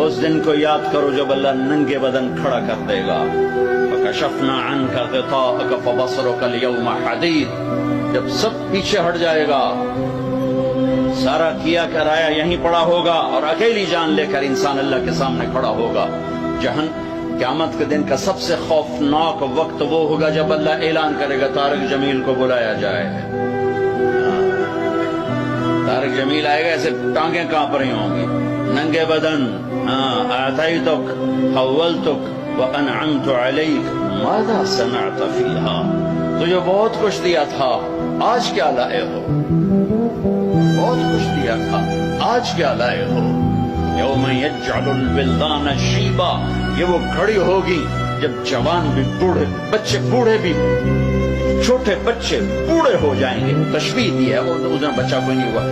اس دن کو یاد کرو جب اللہ ننگے بدن کھڑا کر دے گا. فکشفنا عنک غطاءک فبصرک اليوم حدید. جب سب پیچھے ہٹ جائے گا، سارا کیا کرایا یہیں پڑا ہوگا اور اکیلی جان لے کر انسان اللہ کے سامنے کھڑا ہوگا. قیامت کے دن کا سب سے خوفناک وقت وہ ہوگا جب اللہ اعلان کرے گا طارق جمیل کو بلایا جائے. طارق جمیل آئے گا، ایسے ٹانگیں کانپ رہی ہوں گی، ننگے بدن. اعطیتک حولتک وانعمت علیک ماذا صنعت فیہا. تجھے بہت کچھ دیا تھا، آج کیا لائے ہو؟ بہت کچھ دیا تھا، آج کیا لائے ہو؟ یوم یجعل الولدان شیبا. یہ وہ گھڑی ہوگی جب جوان بھی بوڑھے، بچے بوڑھے بھی، چھوٹے بچے بوڑھے ہو جائیں گے. تشبیہ دی ہے، وہ ادھر بچہ کوئی نہیں ہوا.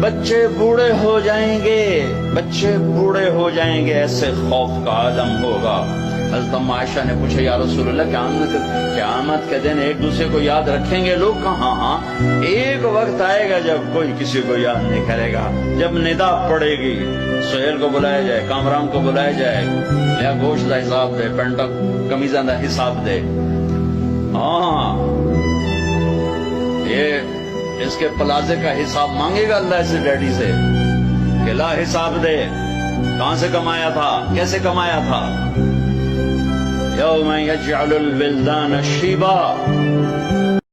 بچے بوڑھے ہو جائیں گے، بچے بوڑھے ہو جائیں گے. ایسے خوف کا عالم ہوگا. حضرت عائشہ نے پوچھا یا رسول اللہ قیامت کے دن ایک دوسرے کو یاد رکھیں گے لوگ؟ کہاں؟ ہاں، ایک وقت آئے گا جب کوئی کسی کو یاد نہیں کرے گا. جب ندا پڑے گی، سہیل کو بلایا جائے، کامران کو بلایا جائے، یا گوشت کا حساب دے، پینٹا کمیزاں کا حساب دے. ہاں، یہ اس کے پلازے کا حساب مانگے گا اللہ سے، ڈیڈی سے کہ لا حساب دے، کہاں سے کمایا تھا، کیسے کمایا تھا. یوم یجعل الولدان شیبا